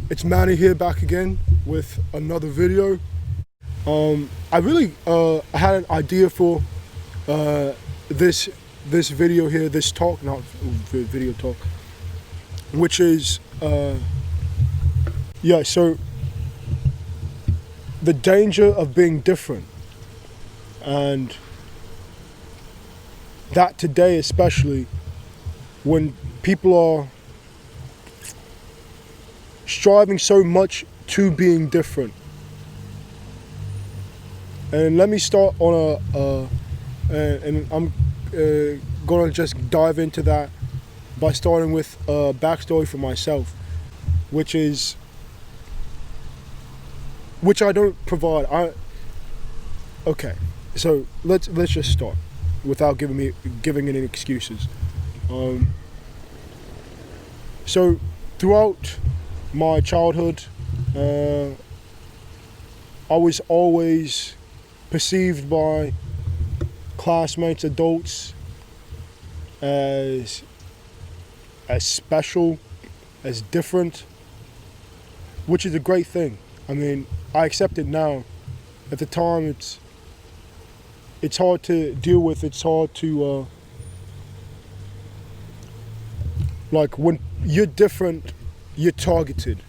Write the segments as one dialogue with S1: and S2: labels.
S1: It's Manny here, back again with another video. I had an idea for this video here, this talk, not video talk, which is so the danger of being different, and that today especially, when people are striving so much to being different. And let me start on and I'm gonna just dive into that by starting with a backstory for myself, which I don't provide. Okay, so let's just start without giving any excuses. So throughout my childhood, I was always perceived by classmates, adults, as special, as different, which is a great thing. I mean, I accept it now. At the time, it's hard to deal with. It's hard to like, when you're different, you're targeted.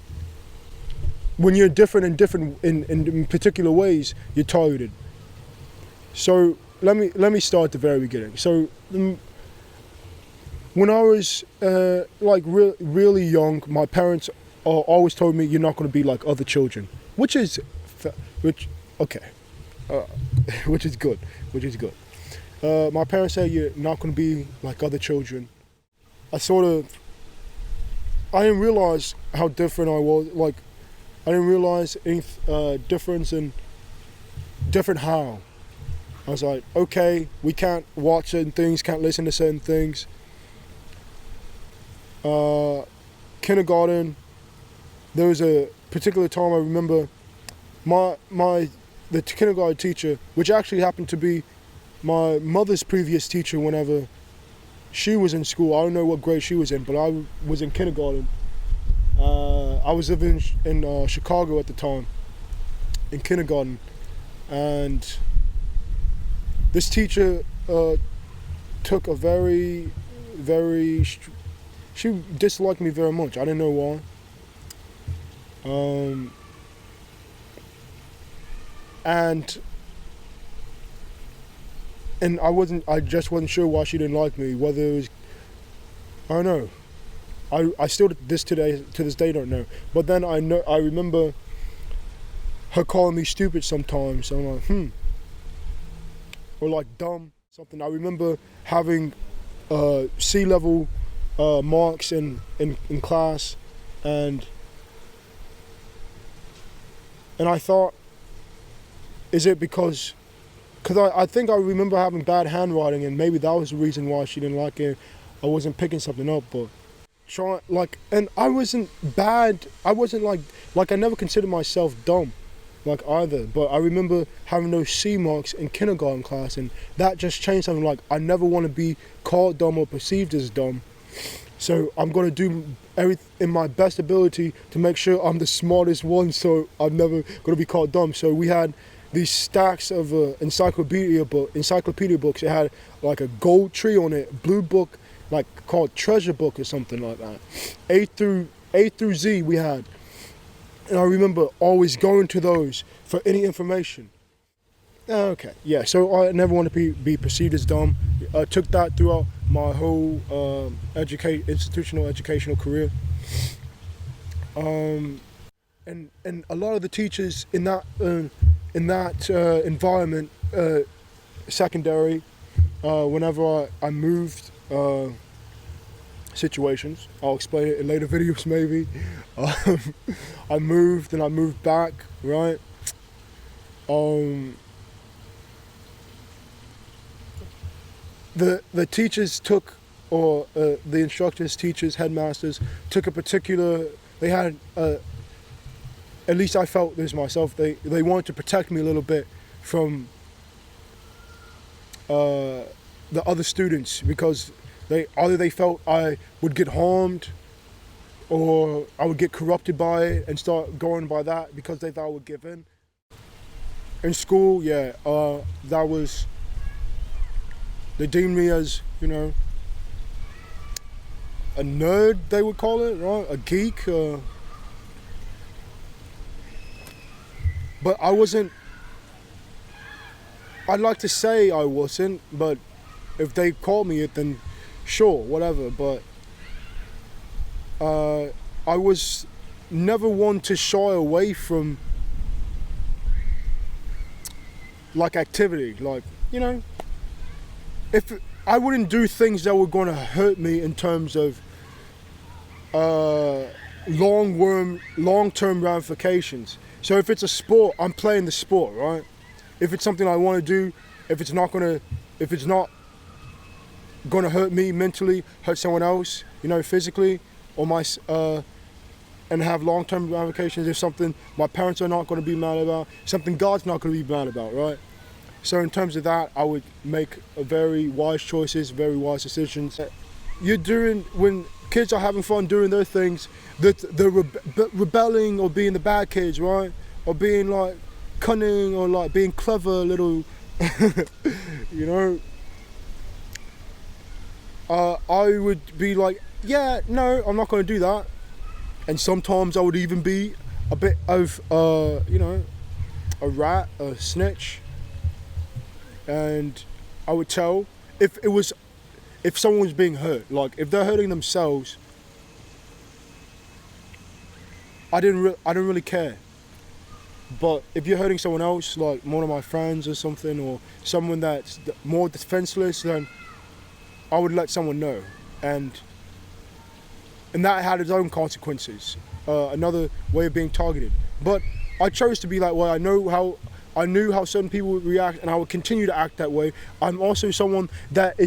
S1: When you're different in particular ways, you're targeted. So let me start at the very beginning. So when I was really young, my parents always told me, "You're not going to be like other children," which is good. Which is good. My parents say you're not going to be like other children. I didn't realize how different I was. Like, I didn't realize any difference in different how. I was like, okay, we can't watch certain things, can't listen to certain things. Kindergarten, there was a particular time I remember the kindergarten teacher, which actually happened to be my mother's previous teacher whenever she was in school. I don't know what grade she was in, but I was in kindergarten. I was living in Chicago at the time, in kindergarten, and this teacher took a she disliked me very much. I didn't know why. And I just wasn't sure why she didn't like me, whether it was, I don't know. I still to this day don't know. But then I remember her calling me stupid sometimes. So I'm like, or like dumb, something. I remember having C-level marks in class, and I thought, is it because I think I remember having bad handwriting, and maybe that was the reason why she didn't like it. I wasn't picking something up, but and I wasn't bad. I wasn't like I never considered myself dumb, like, either. But I remember having those C marks in kindergarten class, and that just changed something. Like, I never want to be called dumb or perceived as dumb. So I'm gonna do everything in my best ability to make sure I'm the smartest one, so I'm never gonna be called dumb. So we had these stacks of encyclopedia books. It had like a gold tree on it, blue book, like called Treasure Book or something like that. A through Z we had. And I remember always going to those for any information. Okay, yeah, so I never want to be perceived as dumb. I took that throughout my whole institutional educational career. And a lot of the teachers in that environment, secondary, whenever I moved situations, I'll explain it in later videos maybe. I moved and I moved back, right? The teachers took, or the instructors, teachers, headmasters took a particular. They had, at least I felt this myself. They wanted to protect me a little bit from the other students, because they felt I would get harmed or I would get corrupted by it and start going by that because they thought I would give in. In school, yeah, that was, they deemed me as, you know, a nerd, they would call it, right? A geek. But I wasn't, I'd like to say I wasn't, but if they called me it, then sure, whatever. But I was never one to shy away from like activity, like, you know, if I wouldn't do things that were going to hurt me in terms of long-term ramifications. So if it's a sport, I'm playing the sport, right? If it's something I want to do, if it's not gonna hurt me mentally, hurt someone else, you know, physically, or and have long-term ramifications, if something my parents are not going to be mad about, something God's not going to be mad about, right? So in terms of that, I would make very wise choices, very wise decisions. When kids are having fun doing their things, they're rebelling or being the bad kids, right? Or being like cunning or like being clever little, you know. I would be like, yeah, no, I'm not going to do that. And sometimes I would even be a bit of, you know, a rat, a snitch. And I would tell if someone was being hurt, like if they're hurting themselves, I didn't really care. But if you're hurting someone else, like one of my friends or something, or someone that's more defenseless, then I would let someone know. And that had its own consequences. Another way of being targeted. But I chose to be that way. I knew how certain people would react, and I would continue to act that way. I'm also someone that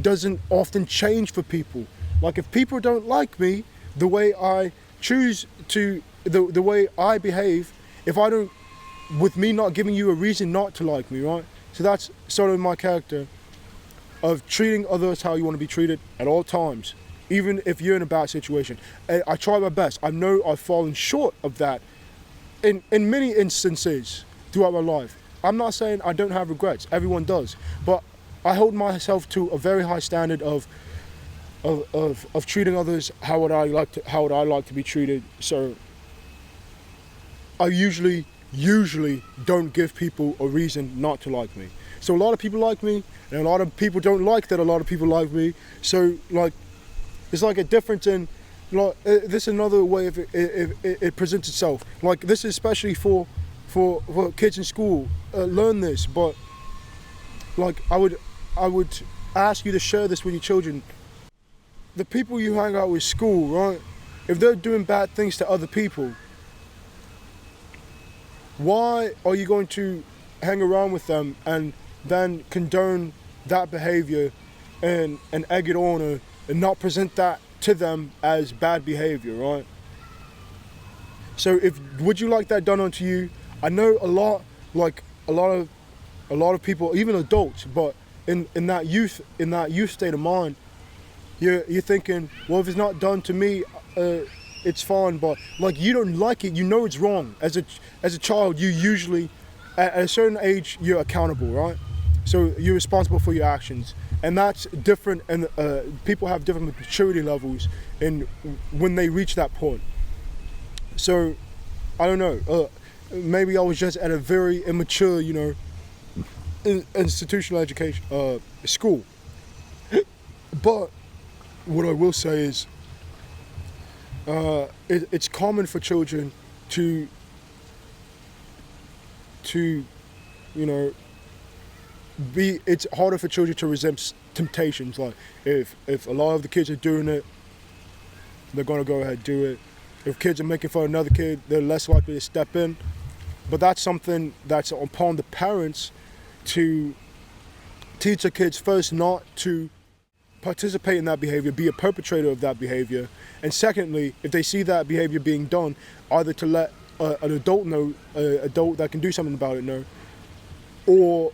S1: doesn't often change for people. Like if people don't like me, the way I choose to, the way I behave, with me not giving you a reason not to like me, right? So that's sort of my character of treating others how you want to be treated at all times, even if you're in a bad situation. And I try my best. I know I've fallen short of that in many instances throughout my life. I'm not saying I don't have regrets. Everyone does. But I hold myself to a very high standard of treating others how would I like to be treated. So I usually don't give people a reason not to like me. So a lot of people like me, and a lot of people don't like that a lot of people like me. So like, it's like a difference in, like, this is another way of it presents itself. Like this is especially for kids in school. Learn this, but like I would ask you to share this with your children. The people you hang out with school, right? If they're doing bad things to other people, why are you going to hang around with them and then condone that behavior and egg it on and not present that to them as bad behavior, right? So would you like that done onto you? I know a lot of people, even adults, but in that youth state of mind, you're thinking, well, if it's not done to me, it's fine. But like, you don't like it, you know it's wrong. As a child, you usually, at a certain age, you're accountable, right? So you're responsible for your actions, and that's different. And people have different maturity levels when they reach that point. So I don't know. Maybe I was just at a very immature, you know, institutional education school. But what I will say is, it's common for children to you know, it's harder for children to resist temptations. Like if a lot of the kids are doing it, they're gonna go ahead and do it. If kids are making fun of another kid, they're less likely to step in. But that's something that's upon the parents to teach their kids first not to participate in that behavior, be a perpetrator of that behavior. And secondly, if they see that behavior being done, either to let an adult know, an adult that can do something about it know, or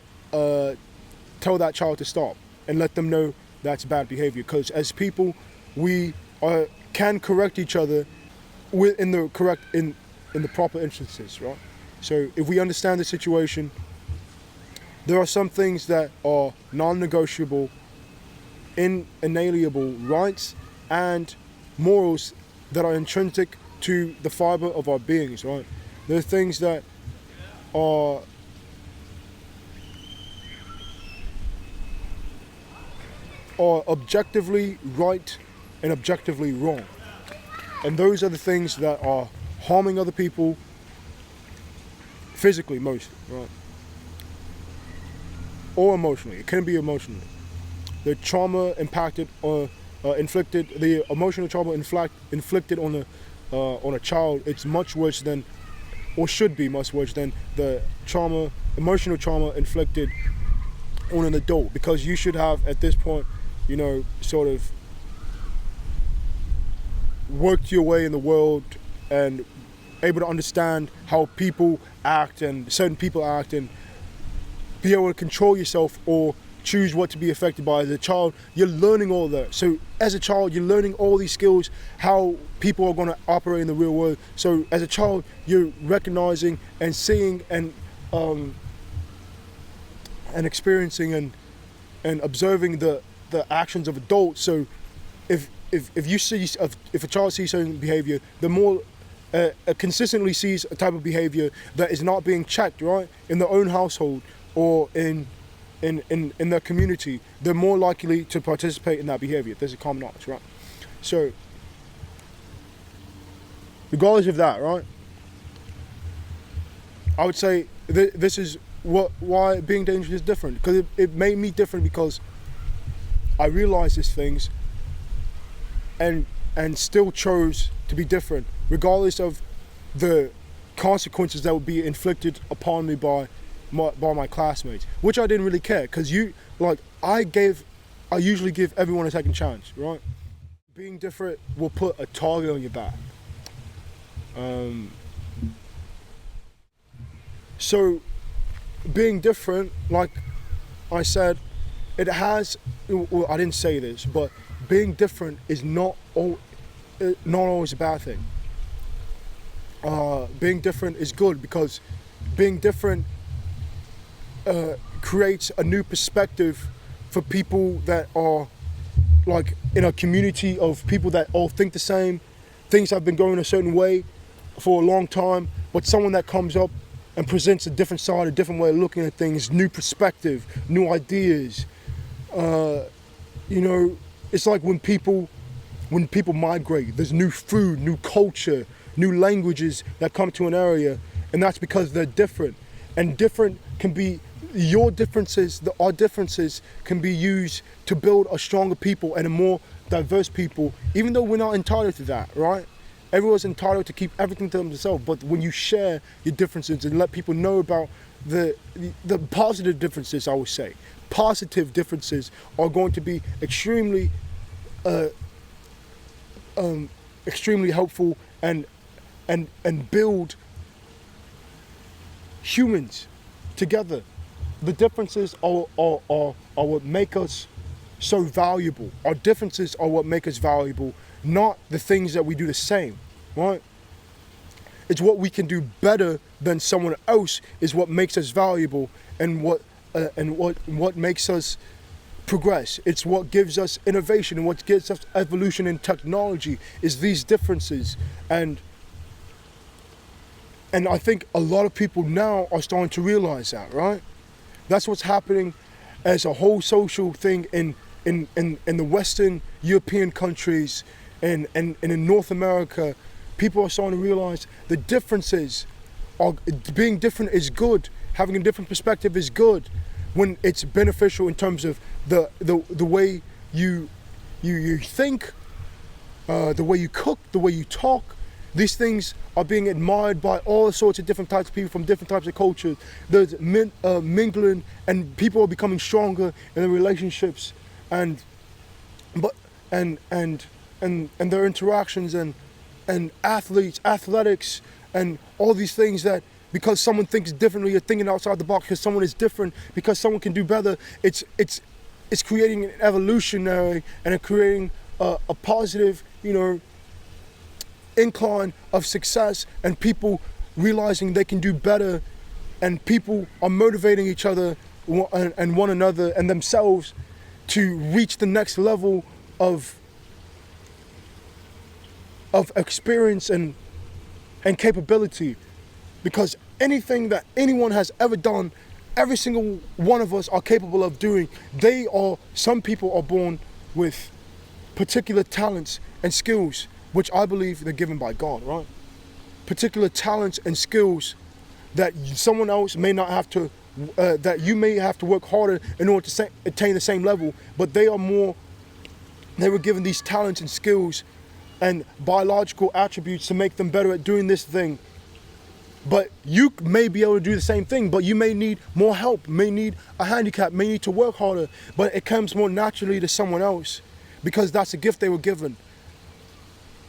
S1: tell that child to stop and let them know that's bad behavior. Because as people, we can correct each other in the correct in the proper instances, right? So if we understand the situation, there are some things that are non-negotiable, inalienable rights and morals that are intrinsic to the fiber of our beings, right? There are things that are objectively right and objectively wrong. And those are the things that are harming other people physically most, right? Or emotionally. It can be emotionally. The trauma impacted or inflicted, the emotional trauma inflicted on a child, it's much worse than, or should be much worse than the emotional trauma inflicted on an adult, because you should have at this point, sort of worked your way in the world and able to understand how people act and certain people act and be able to control yourself or choose what to be affected by. As a child, you're learning all that. So as a child, you're learning all these skills, how people are going to operate in the real world. So as a child, you're recognizing and seeing and experiencing and observing the actions of adults. So if a child sees certain behavior, the more consistently sees a type of behavior that is not being checked, right, in their own household or in their community, they're more likely to participate in that behavior. There's a common knowledge, right? So regardless of that, right, I would say this is why being dangerous is different, because it made me different, because I realized these things and still chose to be different, regardless of the consequences that would be inflicted upon me by my classmates, which I didn't really care, because I usually give everyone a second chance, right? Being different will put a target on your back. So being different, like I said, it has, well, I didn't say this, but being different is not always a bad thing. Being different is good, because being different creates a new perspective for people that are like in a community of people that all think the same. Things have been going a certain way for a long time, but someone that comes up and presents a different side, a different way of looking at things, new perspective, new ideas. It's like when people migrate, there's new food, new culture, new languages that come to an area, and that's because they're different. And different can be, our differences can be used to build a stronger people and a more diverse people, even though we're not entitled to that, right? Everyone's entitled to keep everything to themselves, but when you share your differences and let people know about the positive differences, I would say, positive differences are going to be extremely helpful and build humans together. The differences are what make us so valuable. Our differences are what make us valuable, not the things that we do the same, right? It's what we can do better than someone else is what makes us valuable, and what makes us progress. It's what gives us innovation, and what gives us evolution in technology is these differences. And I think a lot of people now are starting to realize that, right? That's what's happening as a whole social thing in the Western European countries and in North America. People are starting to realize the differences are, being different is good. Having a different perspective is good when it's beneficial in terms of the way you think, the way you cook, the way you talk. These things are being admired by all sorts of different types of people from different types of cultures. There's mingling, and people are becoming stronger in their relationships and their interactions and athletics and all these things, that because someone thinks differently, you're thinking outside the box because someone is different, because someone can do better. It's creating an evolutionary and creating a positive, incline of success and people realizing they can do better, and people are motivating each other and one another and themselves to reach the next level of experience and capability. Because anything that anyone has ever done, every single one of us are capable of doing. Some people are born with particular talents and skills, which I believe they're given by God, right? Particular talents and skills that someone else may not have to, that you may have to work harder in order to attain the same level, but they were given these talents and skills and biological attributes to make them better at doing this thing. But you may be able to do the same thing, but you may need more help, may need a handicap, may need to work harder, but it comes more naturally to someone else because that's a gift they were given.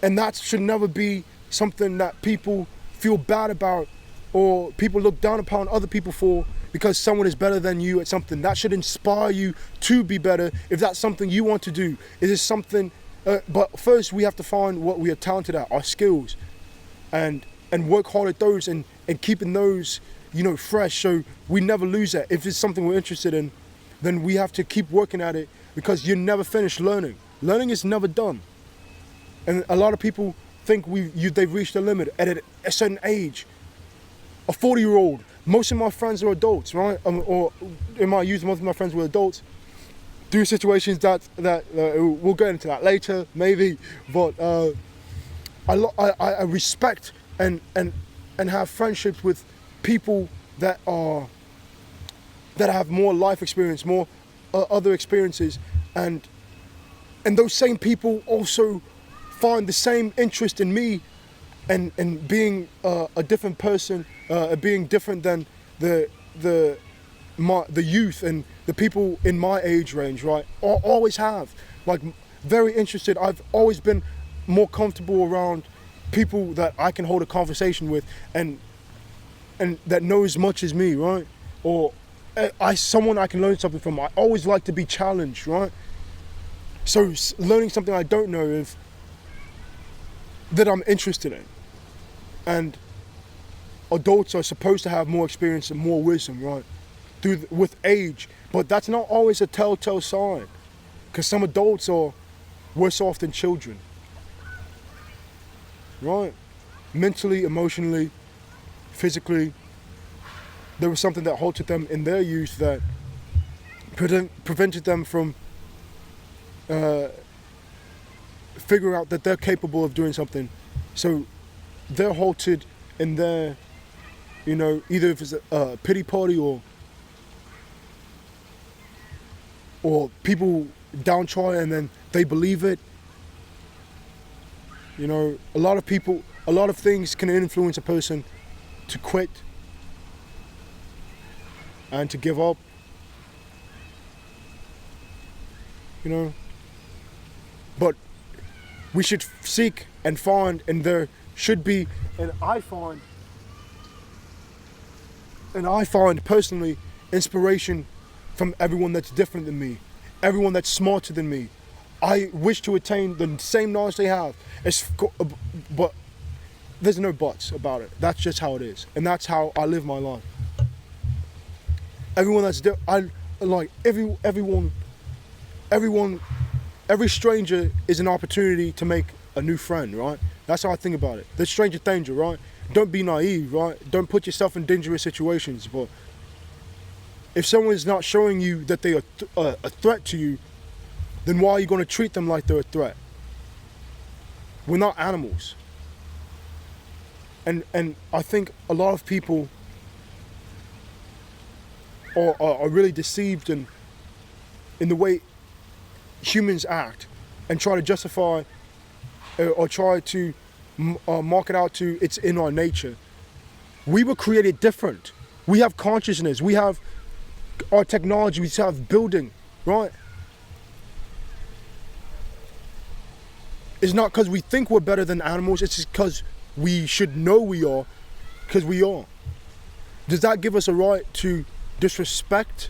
S1: And that should never be something that people feel bad about or people look down upon other people for because someone is better than you at something. That should inspire you to be better if that's something you want to do. It is something, but first we have to find what we are talented at, our skills, and work hard at those and keeping those, fresh so we never lose that. If it's something we're interested in, then we have to keep working at it because you're never finished learning. Learning is never done. And a lot of people think they've reached a limit at a certain age. A 40-year-old, most of my friends are adults, right? Or in my youth, most of my friends were adults. Through situations that we'll get into that later, maybe. But I respect and have friendships with people that have more life experience, more other experiences, and those same people also find the same interest in me and being a different person, being different than the youth and the people in my age range, right? Always have, like, very interested. I've always been more comfortable around people that I can hold a conversation with and that know as much as me, right? Or someone I can learn something from. I always like to be challenged, right? So learning something I don't know that I'm interested in. And adults are supposed to have more experience and more wisdom, right? With age, but that's not always a telltale sign, because some adults are worse off than children, right? Mentally, emotionally, physically, there was something that halted them in their youth that prevented them from figuring out that they're capable of doing something. So they're halted in their, either if it's a pity party or people downtrodden and then they believe it. A lot of things can influence a person to quit and to give up. But we should seek and find, and there should be, and I find personally inspiration from everyone that's different than me, everyone that's smarter than me. I wish to attain the same knowledge they have, but there's no buts about it. That's just how it is, and that's how I live my life. Everyone that's every stranger is an opportunity to make a new friend, right? That's how I think about it. There's stranger danger, right? Don't be naive, right? Don't put yourself in dangerous situations. But if someone's not showing you that they are a threat to you, then why are you going to treat them like they're a threat? We're not animals. And I think a lot of people are really deceived in the way humans act and try to justify or try to mark it out to it's in our nature. We were created different. We have consciousness. We have our technology. We have building, right? It's not because we think we're better than animals. It's just because we should know we are, because we are. Does that give us a right to disrespect,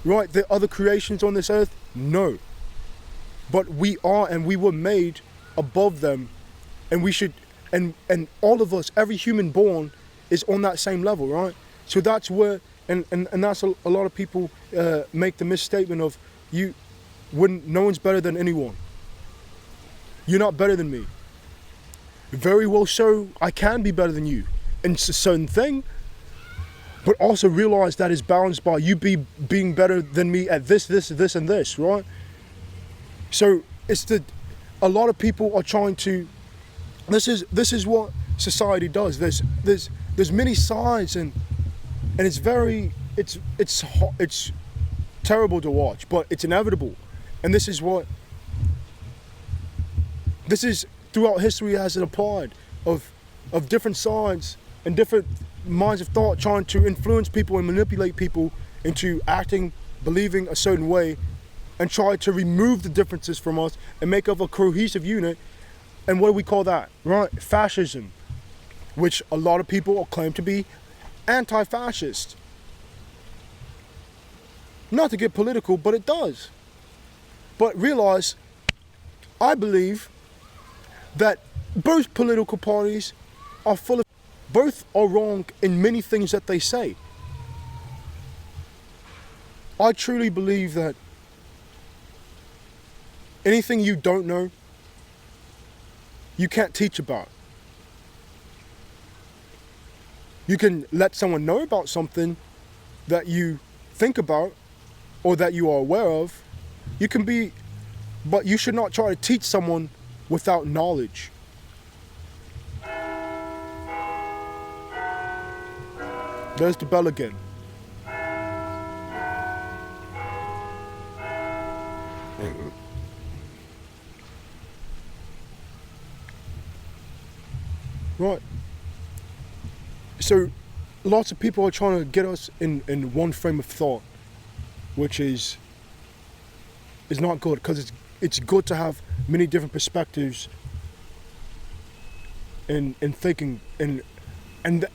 S1: right, the other creations on this earth? No. But we are, and we were made above them, and we should, and all of us, every human born, is on that same level, right? So that's where, and that's a lot of people make the misstatement of no one's better than anyone. You're not better than me. Very well so, I can be better than you in a certain thing, but also realize that is balanced by you being better than me at this, and this, right? So a lot of people are trying to, this is what society does. There's many sides, and it's terrible to watch, but it's inevitable. And this is throughout history has it applied of different sides and different minds of thought trying to influence people and manipulate people into acting, believing a certain way, and try to remove the differences from us and make up a cohesive unit. And what do we call that, right? Fascism, which a lot of people claim to be anti-fascist. Not to get political, but it does. But realize, I believe that both political parties are both are wrong in many things that they say. I truly believe that anything you don't know, you can't teach about. You can let someone know about something that you think about or that you are aware of. But you should not try to teach someone without knowledge. There's the bell again. Right. So lots of people are trying to get us in one frame of thought, which is not good, because it's good to have many different perspectives in thinking, and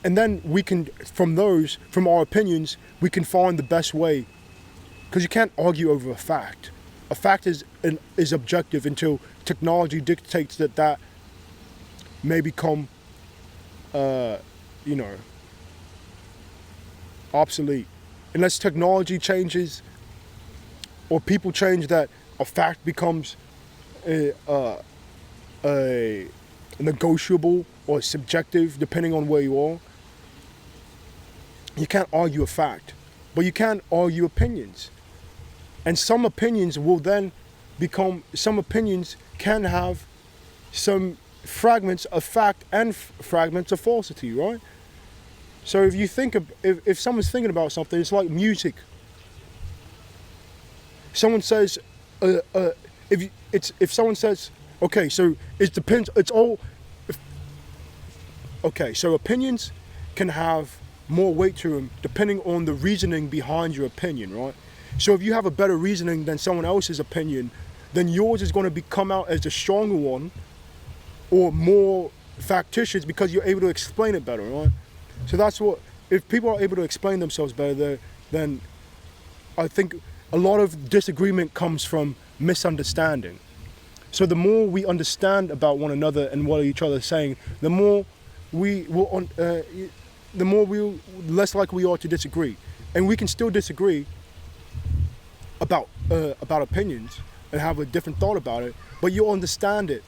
S1: then we can, from our opinions, we can find the best way, because you can't argue over a fact. A fact is objective until technology dictates that may become obsolete. Unless technology changes or people change, that a fact becomes a negotiable or subjective depending on where you are. You can't argue a fact, but you can argue opinions. And some opinions can have some fragments of fact and fragments of falsity, right? So if you think if someone's thinking about something, it's like music. Someone says, if someone says, okay, so it depends. So opinions can have more weight to them depending on the reasoning behind your opinion, right? So if you have a better reasoning than someone else's opinion, then yours is going to come out as the stronger one, or more factitious, because you're able to explain it better, right? So that's what, if people are able to explain themselves better, then I think a lot of disagreement comes from misunderstanding. So the more we understand about one another and what each other is saying, the more less likely we are to disagree. And we can still disagree about opinions and have a different thought about it, but you'll understand it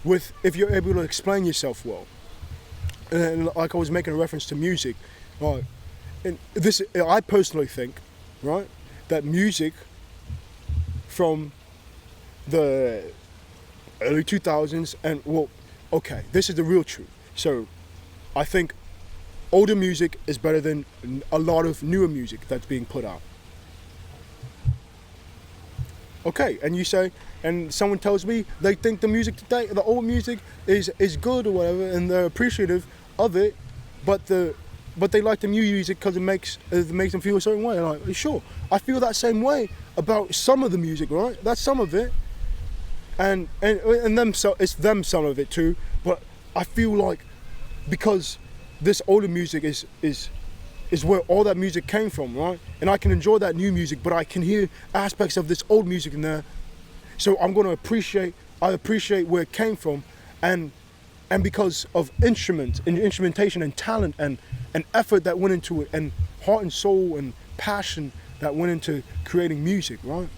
S1: if you're able to explain yourself well. And like I was making a reference to music, right? And this, I personally think, right, that music from the early 2000s this is the real truth. So I think older music is better than a lot of newer music that's being put out. Okay, and you say, and someone tells me they think the music today, the old music is good or whatever, and they're appreciative of it, but they like the new music because it makes them feel a certain way. I'm like, sure, I feel that same way about some of the music, right? That's some of it, and them, so it's them some of it too. But I feel like because this older music is where all that music came from, right? And I can enjoy that new music, but I can hear aspects of this old music in there. So I'm going to appreciate where it came from, and and because of instruments and instrumentation and talent and effort that went into it, and heart and soul and passion that went into creating music, right?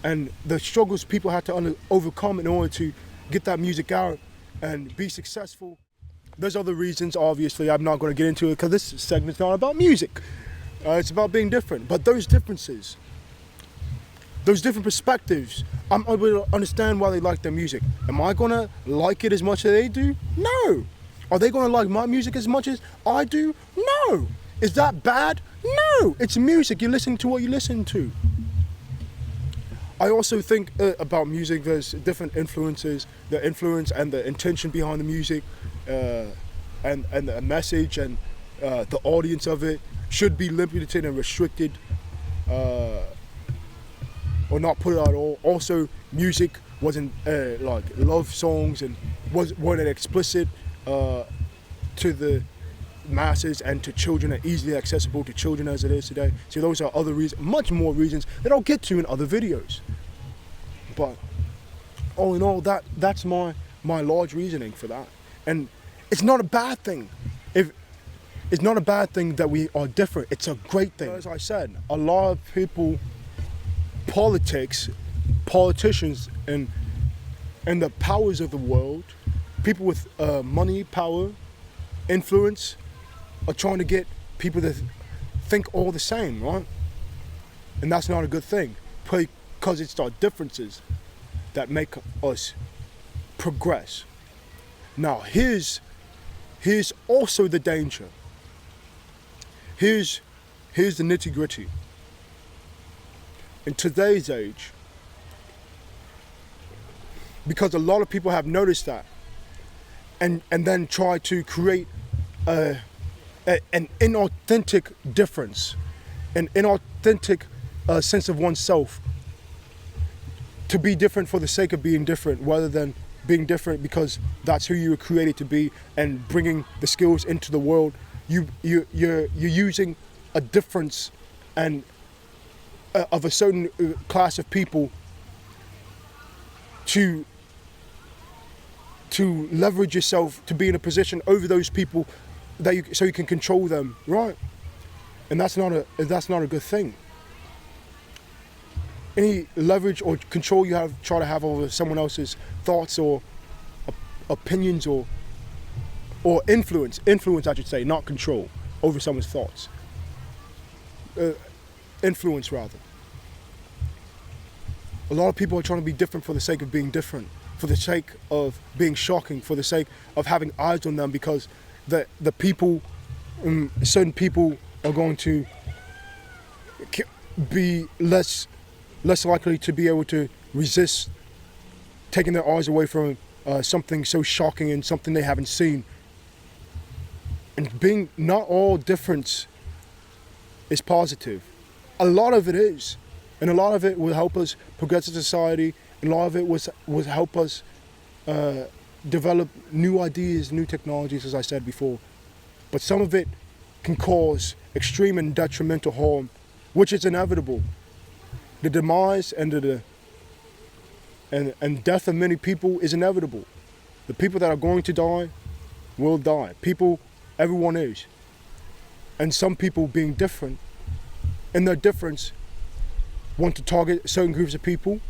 S1: And the struggles people had to overcome in order to get that music out and be successful. There's other reasons, obviously, I'm not going to get into it because this segment's not about music. It's about being different. But those differences, those different perspectives, I'm able to understand why they like their music. Am I going to like it as much as they do? No. Are they going to like my music as much as I do? No. Is that bad? No. It's music. You're listening to what you listen to. I also think about music, there's different influences, the influence and the intention behind the music, and the message and the audience of it should be limited and restricted, or not put it at all. Also, music wasn't like love songs and weren't explicit to the masses and to children, and easily accessible to children as it is today. So those are other reasons, much more reasons that I'll get to in other videos. But all in all, that's my large reasoning for that. And it's not a bad thing. It's not a bad thing that we are different. It's a great thing. As I said, a lot of people, politicians and the powers of the world, people with money, power, influence, are trying to get people to think all the same, right? And that's not a good thing, because it's our differences that make us progress. Now, here's also the danger. Here's the nitty-gritty. In today's age, because a lot of people have noticed that, and then try to create an inauthentic difference, an inauthentic sense of oneself, to be different for the sake of being different, rather than being different because that's who you were created to be, and bringing the skills into the world. You're using a difference and of a certain class of people to leverage yourself to be in a position over those people so you can control them, right? And that's not a good thing. Any leverage or control you try to have over someone else's thoughts or opinions or influence I should say, not control, over someone's thoughts. Influence rather. A lot of people are trying to be different for the sake of being different, for the sake of being shocking, for the sake of having eyes on them, because the people, certain people are going to be less likely to be able to resist taking their eyes away from something so shocking and something they haven't seen. And being not all difference is positive. A lot of it is. And a lot of it will help us progress as a society. And a lot of it will help us develop new ideas, new technologies, as I said before. But some of it can cause extreme and detrimental harm, which is inevitable. The demise and death of many people is inevitable. The people that are going to die will die. Everyone is. And some people, being different, in their difference, want to target certain groups of people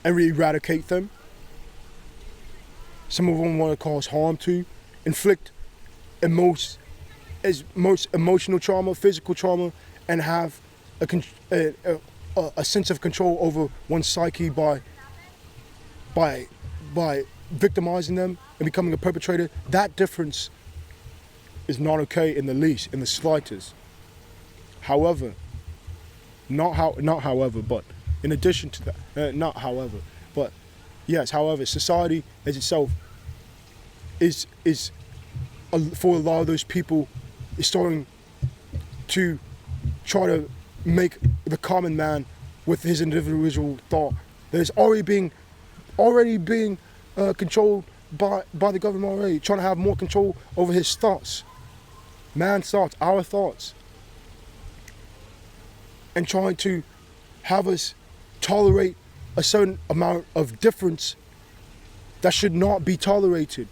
S1: and eradicate them. Some of them want to cause harm to, inflict most emotional trauma, physical trauma, and have a sense of control over one's psyche by victimizing them and becoming a perpetrator. That difference is not okay in the slightest. However, but in addition to that, however, society as itself is for a lot of those people is starting to try to make the common man with his individual thought that is already being controlled by the government already, trying to have more control over his thoughts, man's thoughts, our thoughts, and trying to have us tolerate a certain amount of difference that should not be tolerated.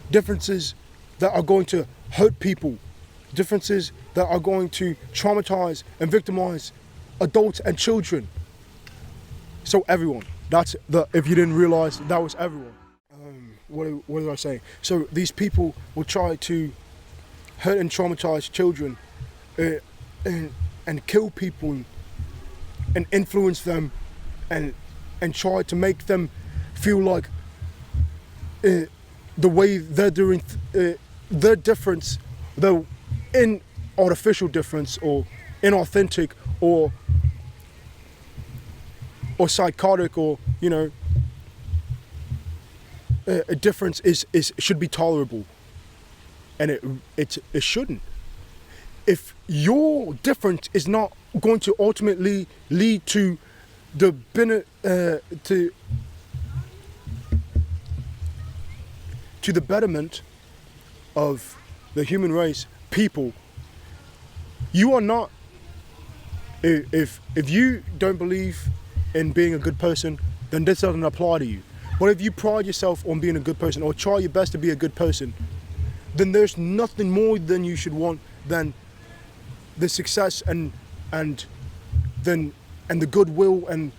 S1: Differences that are going to hurt people. Differences that are going to traumatize and victimize adults and children. So everyone, if you didn't realize, that was everyone. What was I saying? So these people will try to hurt and traumatize children and kill people and influence them and try to make them feel like the way they're doing their difference, though in artificial difference or inauthentic or psychotic, or a difference should be tolerable, and it shouldn't. If your difference is not going to ultimately lead to the the betterment of the human race, people, you are not. If you don't believe in being a good person, then this doesn't apply to you. But if you pride yourself on being a good person, or try your best to be a good person, then there's nothing more than you should want than the success and the goodwill and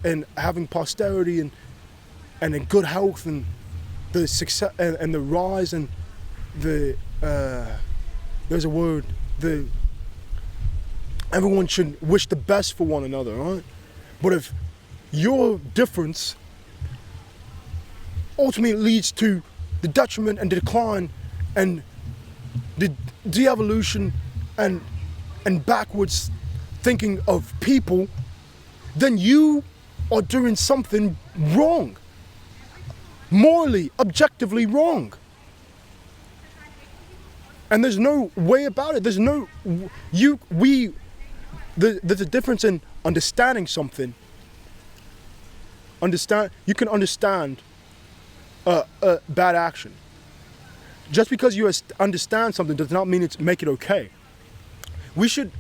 S1: and having posterity and a good health and the success and the rise and the there's a word, everyone should wish the best for one another, right? But if your difference ultimately leads to the detriment and the decline and the de-evolution and backwards thinking of people, then you are doing something wrong. Morally, objectively wrong. And there's no way about it. There's a difference in understanding something. You can understand bad action. Just because you understand something does not mean make it okay. We should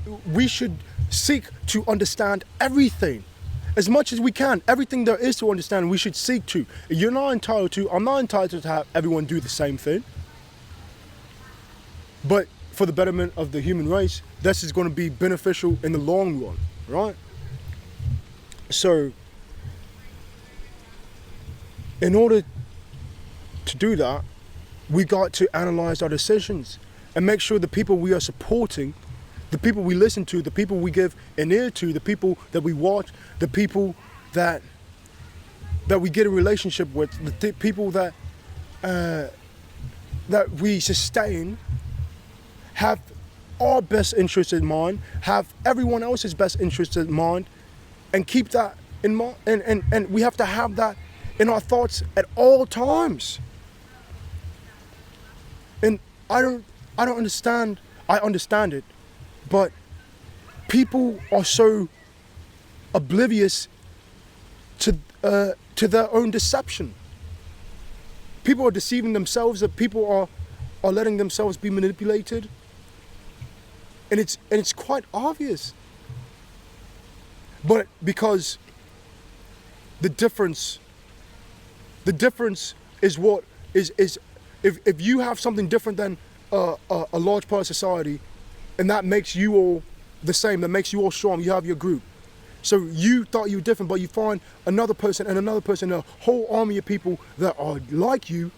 S1: seek to understand everything as much as we can. Everything there is to understand, we should seek to. You're not entitled to. I'm not entitled to have everyone do the same thing. But for the betterment of the human race, this is going to be beneficial in the long run, right? So, in order to do that, we got to analyze our decisions and make sure the people we are supporting, the people we listen to, the people we give an ear to, the people that we watch, the people that we get a relationship with, the people that we sustain, have our best interests in mind, have everyone else's best interests in mind, and keep that in mind. And we have to have that in our thoughts at all times. And I don't understand. I understand it, but people are so oblivious to their own deception. People are deceiving themselves. That people are letting themselves be manipulated, and it's quite obvious. But because the difference is what is if you have something different than a large part of society, and that makes you all the same, that makes you all strong, you have your group. So you thought you were different, but you find another person and another person, a whole army of people that are like you,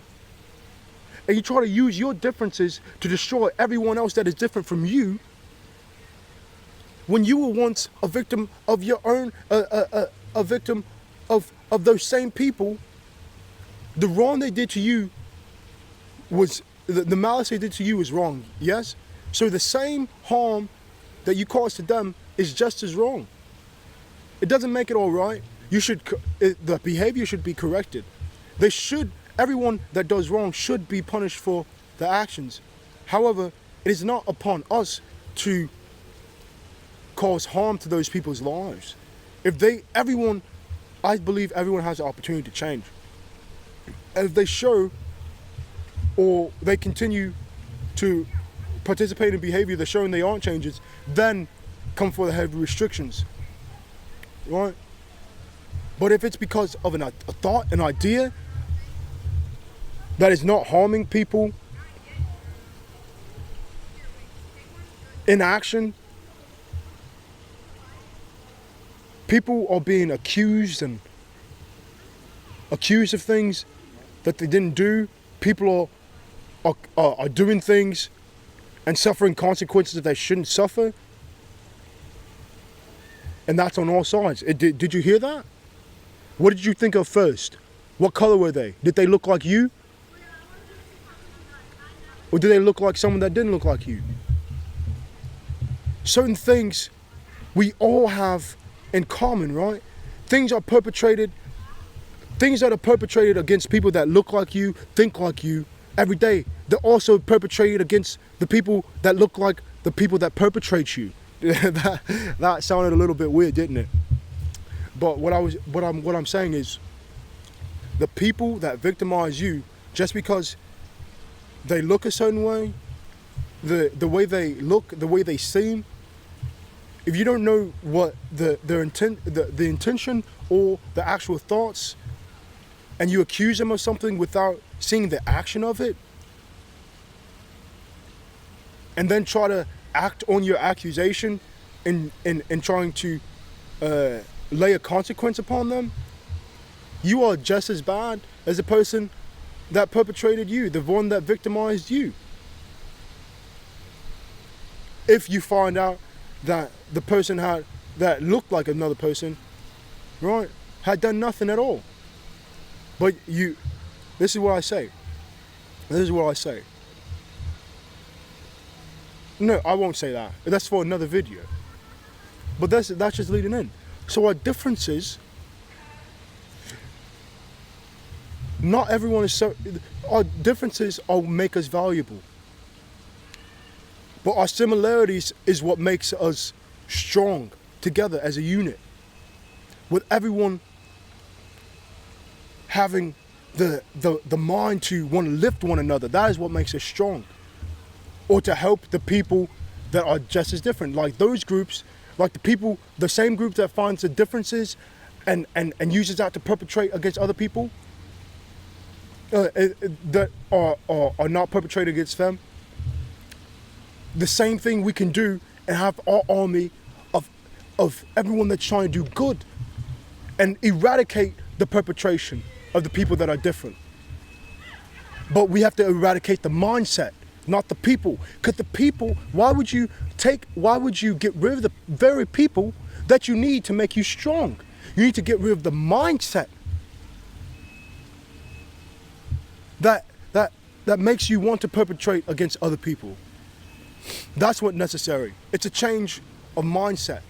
S1: and you try to use your differences to destroy everyone else that is different from you, when you were once a victim of your own, a victim of those same people. The wrong they did to you was, the malice they did to you was wrong, yes? So the same harm that you caused to them is just as wrong. It doesn't make it all right. The behavior should be corrected. Everyone that does wrong should be punished for the actions. However, it is not upon us to cause harm to those people's lives. I believe everyone has the opportunity to change. And if they show or they continue to participate in behavior that's showing they aren't changes, then come for the heavy restrictions, right? But if it's because of a thought, an idea that is not harming people in action, people are being accused of things that they didn't do. People are doing things and suffering consequences that they shouldn't suffer. And that's on all sides. Did you hear that? What did you think of first? What color were they? Did they look like you? Or did they look like someone that didn't look like you? Certain things we all have in common, right? Things that are perpetrated against people that look like you, think like you, every day. They're also perpetrated against the people that look like the people that perpetrate you. that sounded a little bit weird, didn't it? But what I'm saying is, the people that victimize you, just because they look a certain way, the way they look, the way they seem, if you don't know what the intention or the actual thoughts, and you accuse them of something without seeing the action of it, and then try to act on your accusation in trying to lay a consequence upon them, you are just as bad as the person that perpetrated you, the one that victimized you. If you find out that the person that looked like another person, right, had done nothing at all. But this is what I say. No, I won't say that. That's for another video. But that's just leading in. So our differences, not everyone is so, our differences make us valuable. But our similarities is what makes us strong together as a unit. With everyone having the mind to want to lift one another, that is what makes us strong. Or to help the people that are just as different. Like those groups, like the same group that finds the differences and uses that to perpetrate against other people that are not perpetrated against them. The same thing we can do and have our army of everyone that's trying to do good and eradicate the perpetration of the people that are different. But we have to eradicate the mindset, not the people. Because the people, why would you get rid of the very people that you need to make you strong? You need to get rid of the mindset that makes you want to perpetrate against other people. That's what's necessary. It's a change of mindset,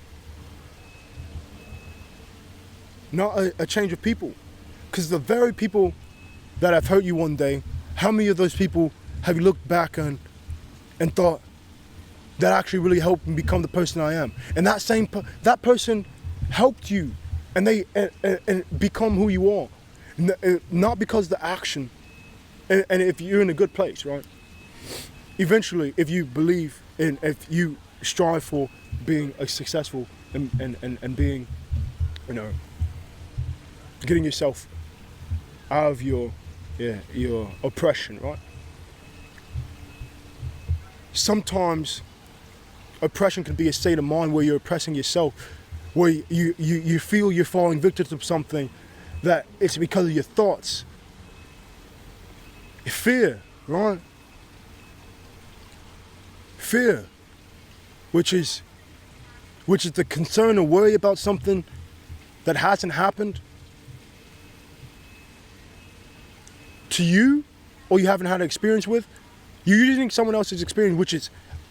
S1: not a change of people. Because the very people that have hurt you one day, how many of those people have you looked back on and thought, that actually really helped me become the person I am? And that person helped you and become who you are. Not because the action, and if you're in a good place, right? Eventually, if you believe in, if you strive for being a successful and being, getting yourself out of your oppression, right? Sometimes oppression can be a state of mind where you're oppressing yourself, where you feel you're falling victim to something that it's because of your thoughts. Fear, right? Fear, which is the concern or worry about something that hasn't happened to you, or you haven't had an experience with. You're using someone else's experience, which is,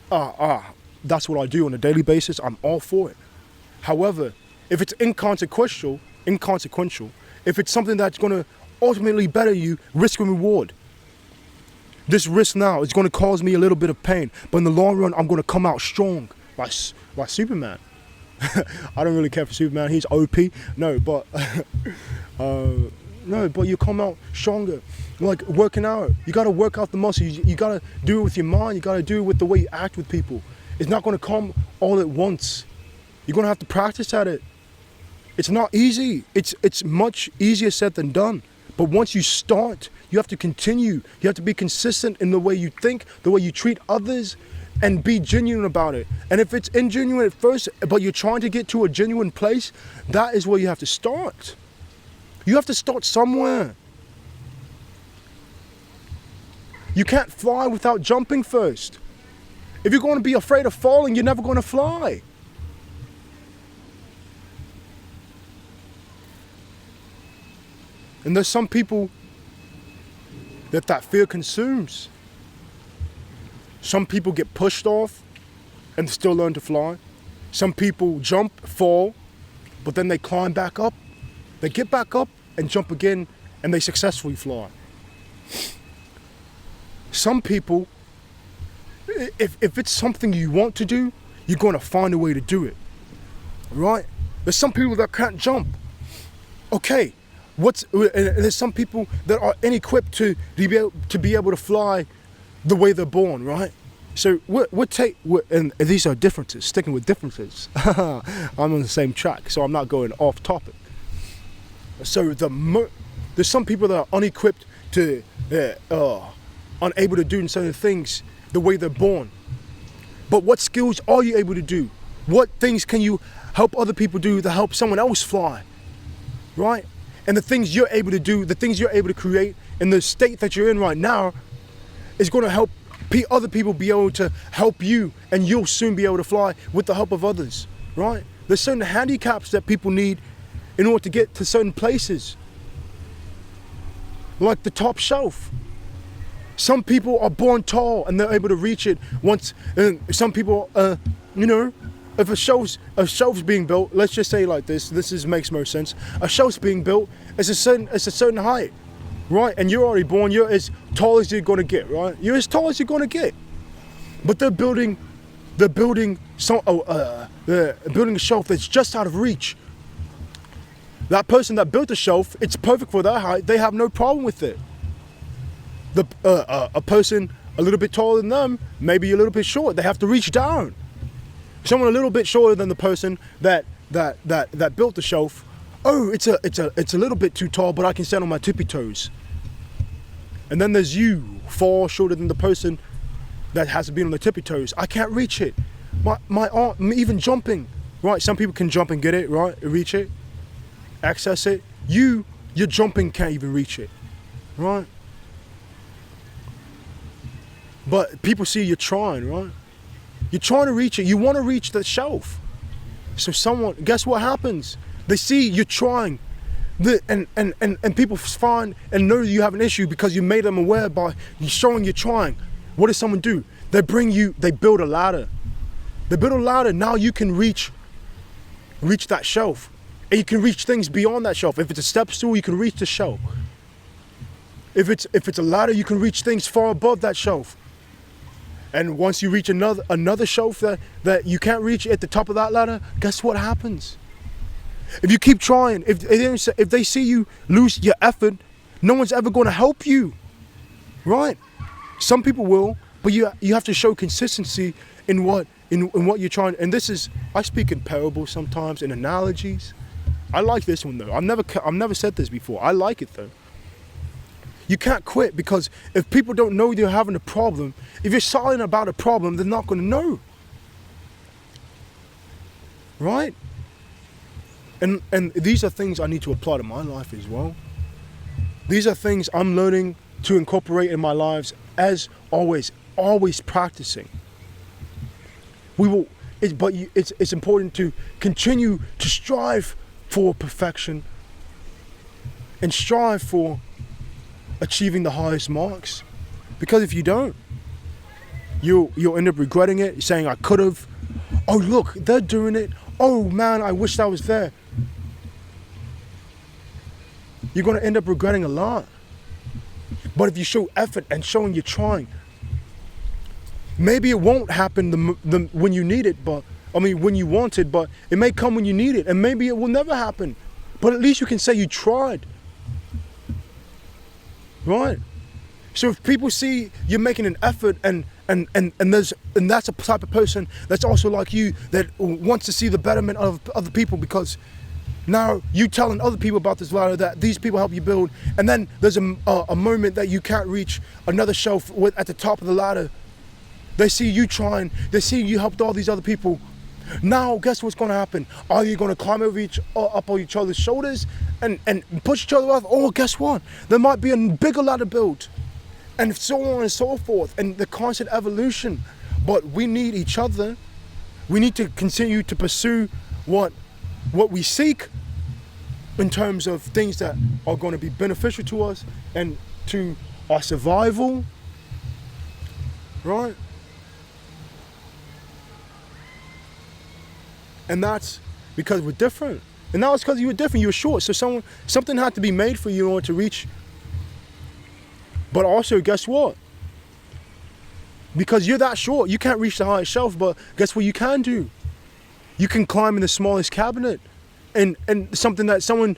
S1: that's what I do on a daily basis. I'm all for it. However, if it's inconsequential, if it's something that's going to ultimately better you, risk and reward. This risk now is going to cause me a little bit of pain, but in the long run, I'm going to come out strong, like Superman. I don't really care for Superman. He's OP. No, but you come out stronger. Like working out, you got to work out the muscle. You got to do it with your mind. You got to do it with the way you act with people. It's not going to come all at once. You're going to have to practice at it. It's not easy. It's much easier said than done. But once you start, you have to continue. You have to be consistent in the way you think, the way you treat others, and be genuine about it. And if it's ingenuine at first, but you're trying to get to a genuine place, that is where you have to start. You have to start somewhere. You can't fly without jumping first. If you're going to be afraid of falling, you're never going to fly. And there's some people that fear consumes. Some people get pushed off and still learn to fly. Some people jump, fall, but then they climb back up. They get back up and jump again, and they successfully fly. Some people, if it's something you want to do, you're going to find a way to do it, right? There's some people that can't jump. Okay, there's some people that are inequipped to be able to fly the way they're born, right? So and these are differences, sticking with differences. I'm on the same track, so I'm not going off topic. So there's some people that are unequipped to, unable to do certain things the way they're born. But what skills are you able to do? What things can you help other people do to help someone else fly, right? And the things you're able to do, the things you're able to create in the state that you're in right now is going to help other people be able to help you, and you'll soon be able to fly with the help of others, right? There's certain handicaps that people need in order to get to certain places, like the top shelf. Some people are born tall and they're able to reach it once, and some people, if a shelf's being built, let's just say like this makes more sense. A shelf's being built, it's a certain height, right? And you're already born, you're as tall as you're gonna get, right? You're as tall as you're gonna get. But they're building a shelf that's just out of reach. That person that built the shelf, it's perfect for their height, they have no problem with it. A person a little bit taller than them, maybe a little bit short, they have to reach down. Someone a little bit shorter than the person that built the shelf, oh, it's a little bit too tall, but I can stand on my tippy toes. And then there's you, far shorter than the person that has to be on the tippy toes. I can't reach it. My arm, even jumping, right? Some people can jump and get it, right? Reach it, access it. Your jumping can't even reach it, right? But people see you're trying, right? You're trying to reach it. You want to reach the shelf. So guess what happens? They see you're trying. And people find and know you have an issue because you made them aware by showing you're trying. What does someone do? They build a ladder. They build a ladder. Now you can reach that shelf. And you can reach things beyond that shelf. If it's a step stool, you can reach the shelf. If it's a ladder, you can reach things far above that shelf. And once you reach another shelf that you can't reach at the top of that ladder, guess what happens? If you keep trying, if they see you lose your effort, no one's ever going to help you, right? Some people will, but you have to show consistency in what you're trying. And I speak in parables sometimes, in analogies. I like this one though. I've never said this before. I like it though. You can't quit, because if people don't know you're having a problem, if you're silent about a problem, they're not going to know. Right? And these are things I need to apply to my life as well. These are things I'm learning to incorporate in my lives, as always practicing. It's important to continue to strive for perfection and strive for achieving the highest marks, because if you don't, you'll end up regretting it, saying I could have. Oh look, they're doing it. Oh man, I wish I was there. You're going to end up regretting a lot. But if you show effort and showing you're trying, maybe it won't happen when you need it, when you want it, but it may come when you need it, and maybe it will never happen. But at least you can say you tried. Right? So if people see you're making an effort and that's a type of person that's also like you, that wants to see the betterment of other people, because Now you telling other people about this ladder that these people help you build, and then there's a moment that you can't reach another shelf at the top of the ladder. They see you trying, they see you helped all these other people. Now guess what's going to happen? Are you going to climb up on each other's shoulders and push each other off? Or guess what? There might be a bigger ladder built, and so on and so forth, and the constant evolution. But we need each other. We need to continue to pursue what we seek in terms of things that are going to be beneficial to us and to our survival, right? And that's because we're different. And now it's because you were different, you were short. So something had to be made for you in order to reach. But also, guess what? Because you're that short, you can't reach the highest shelf, but guess what you can do? You can climb in the smallest cabinet and something that someone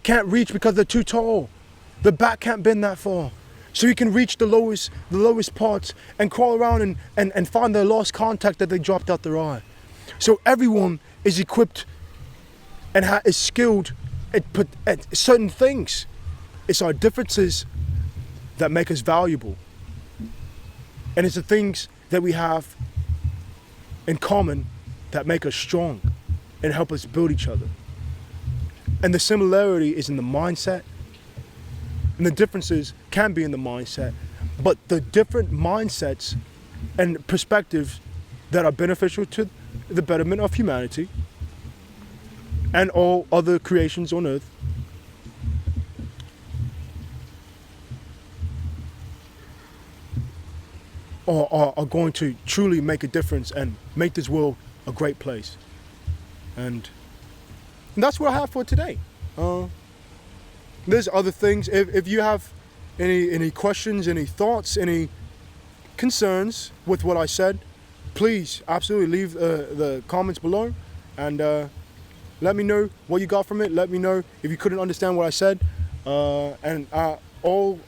S1: can't reach because they're too tall. The back can't bend that far. So you can reach the lowest parts and crawl around and find their lost contact that they dropped out their eye. So everyone is equipped and is skilled at certain things. It's our differences that make us valuable. And it's the things that we have in common that make us strong and help us build each other. And the similarity is in the mindset, and the differences can be in the mindset, but the different mindsets and perspectives that are beneficial to the betterment of humanity and all other creations on earth are going to truly make a difference and make this world a great place. And that's what I have for today. There's other things. If you have any questions, any thoughts, any concerns with what I said, please absolutely leave the comments below and let me know what you got from it. Let me know if you couldn't understand what I said. And all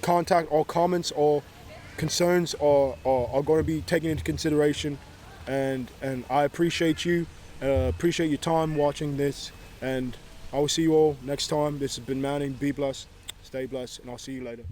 S1: contact, all comments, all concerns are going to be taken into consideration. And I appreciate you. Appreciate your time watching this. And I will see you all next time. This has been Manning. Be blessed. Stay blessed. And I'll see you later.